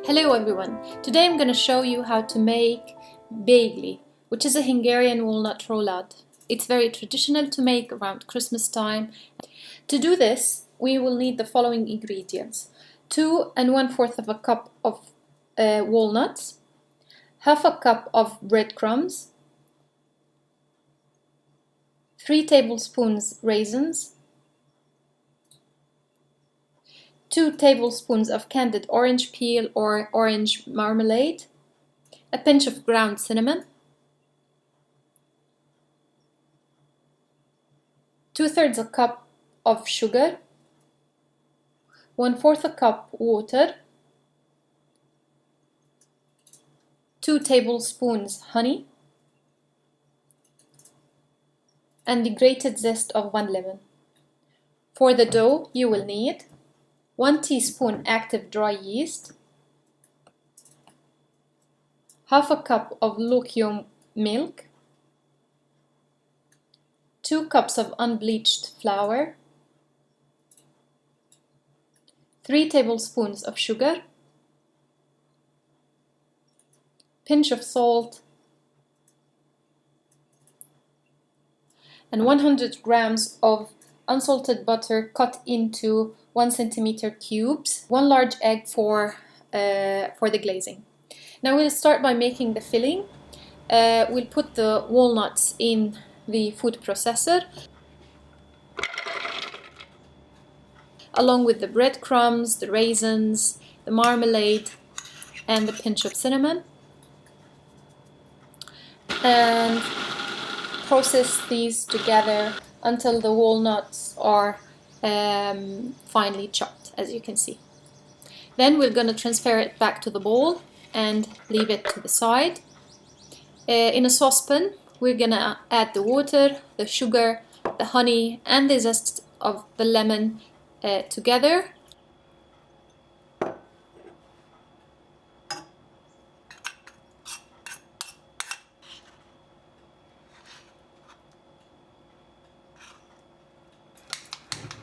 Hello everyone! Today I'm going to show you how to make Beigli, which is a Hungarian walnut roulade. It's very traditional to make around Christmas time. To do this, we will need the following ingredients: 2 1/4 of a cup of walnuts, half a cup of breadcrumbs, 3 tablespoons raisins, 2 tablespoons of candied orange peel or orange marmalade, a pinch of ground cinnamon, 2/3 a cup of sugar, 1/4 a cup water, 2 tablespoons honey, and the grated zest of 1 lemon. For the dough, you will need 1 teaspoon active dry yeast, half a cup of lukewarm milk, 2 cups of unbleached flour, 3 tablespoons of sugar, pinch of salt, and 100 grams of unsalted butter cut into 1 centimeter cubes, 1 large egg for the glazing. Now we'll start by making the filling. We'll put the walnuts in the food processor along with the breadcrumbs, the raisins, the marmalade, and the pinch of cinnamon, and process these together until the walnuts are finely chopped, as you can see. Then we're going to transfer it back to the bowl and leave it to the side. In a saucepan, we're going to add the water, the sugar, the honey, and the zest of the lemon together.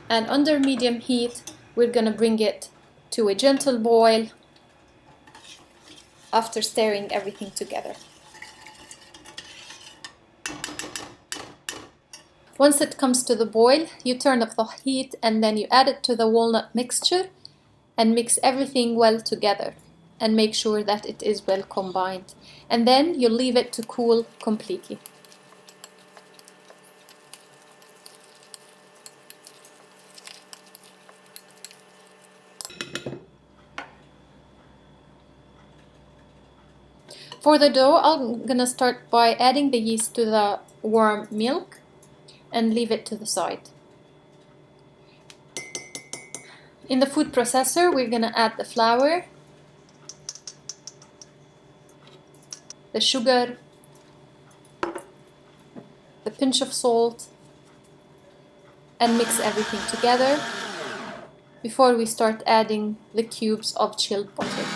And under medium heat, we're going to bring it to a gentle boil after stirring everything together. Once it comes to the boil, you turn off the heat and then you add it to the walnut mixture and mix everything well together and make sure that it is well combined. And then you leave it to cool completely. For the dough, I'm gonna start by adding the yeast to the warm milk and leave it to the side. In the food processor, we're gonna add the flour, the sugar, the pinch of salt, and mix everything together before we start adding the cubes of chilled butter.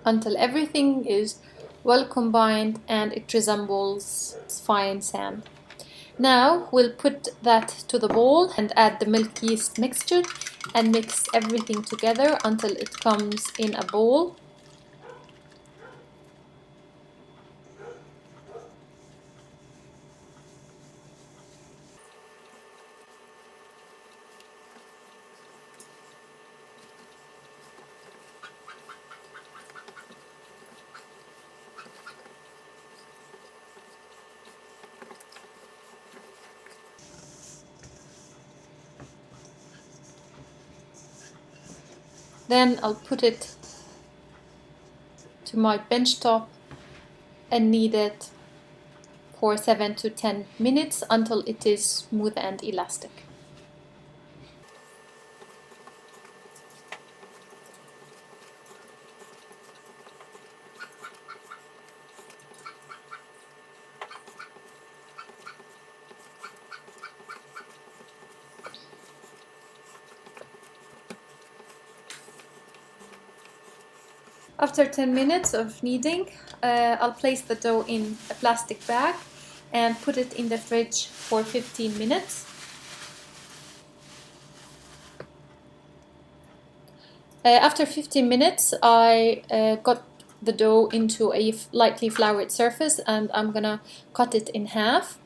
Until everything is well combined and it resembles fine sand. Now we'll put that to the bowl and add the milk yeast mixture and mix everything together until it comes in a bowl. Then I'll put it to my bench top and knead it for 7 to 10 minutes until it is smooth and elastic. After 10 minutes of kneading, I'll place the dough in a plastic bag and put it in the fridge for 15 minutes. After 15 minutes, I got the dough into a lightly floured surface, and I'm gonna cut it in half.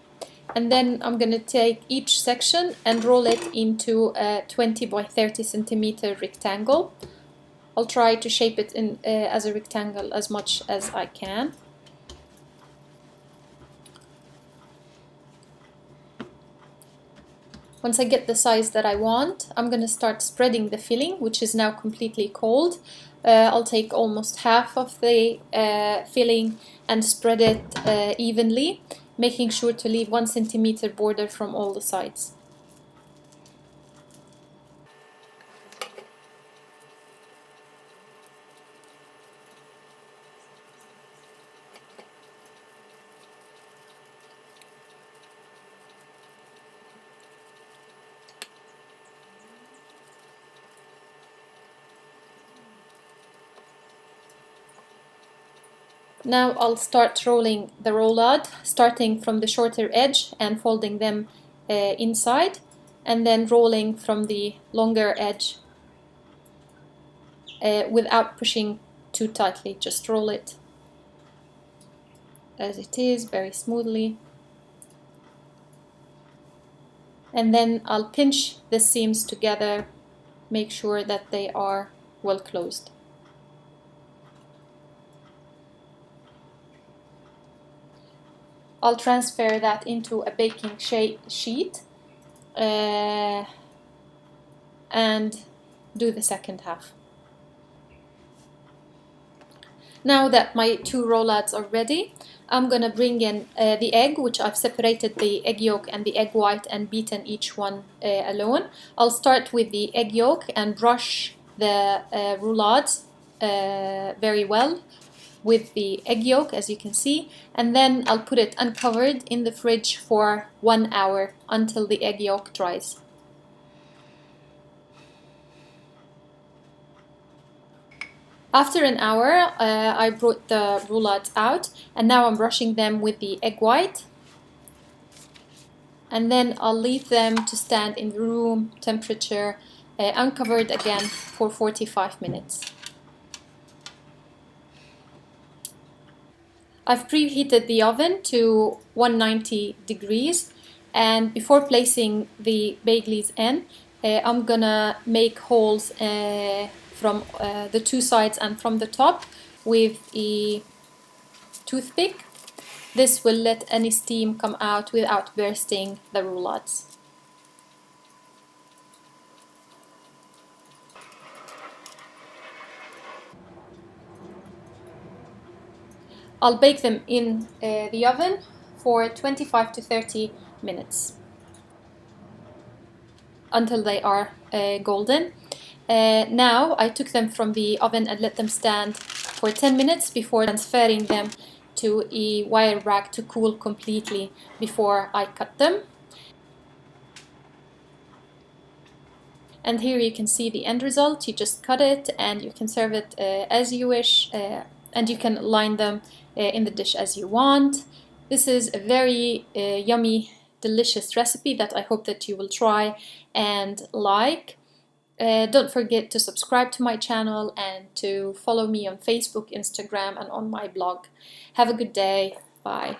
And then I'm gonna take each section and roll it into a 20 by 30 centimeter rectangle. I'll try to shape it in as a rectangle as much as I can. Once I get the size that I want, I'm going to start spreading the filling, which is now completely cold. I'll take almost half of the filling and spread it evenly, making sure to leave 1 centimeter border from all the sides. Now I'll start rolling the roulade, starting from the shorter edge and folding them inside, and then rolling from the longer edge without pushing too tightly. Just roll it as it is, very smoothly. And then I'll pinch the seams together, make sure that they are well closed. I'll transfer that into a baking sheet and do the second half. Now that my 2 roulades are ready, I'm gonna bring in the egg, which I've separated the egg yolk and the egg white and beaten each one alone. I'll start with the egg yolk and brush the roulades very well with the egg yolk, as you can see, and then I'll put it uncovered in the fridge for 1 hour until the egg yolk dries. After an hour, I brought the roulades out, and now I'm brushing them with the egg white. And then I'll leave them to stand in room temperature, uncovered again, for 45 minutes. I've preheated the oven to 190 degrees, and before placing the Beiglis in, I'm gonna make holes from the 2 sides and from the top with a toothpick. This will let any steam come out without bursting the roulades. I'll bake them in the oven for 25 to 30 minutes until they are golden. Now I took them from the oven and let them stand for 10 minutes before transferring them to a wire rack to cool completely before I cut them. And here you can see the end result. You just cut it and you can serve it as you wish, and you can line them in the dish as you want. This is a very yummy, delicious recipe that I hope that you will try and like. Don't forget to subscribe to my channel and to follow me on Facebook, Instagram, and on my blog. Have a good day. Bye.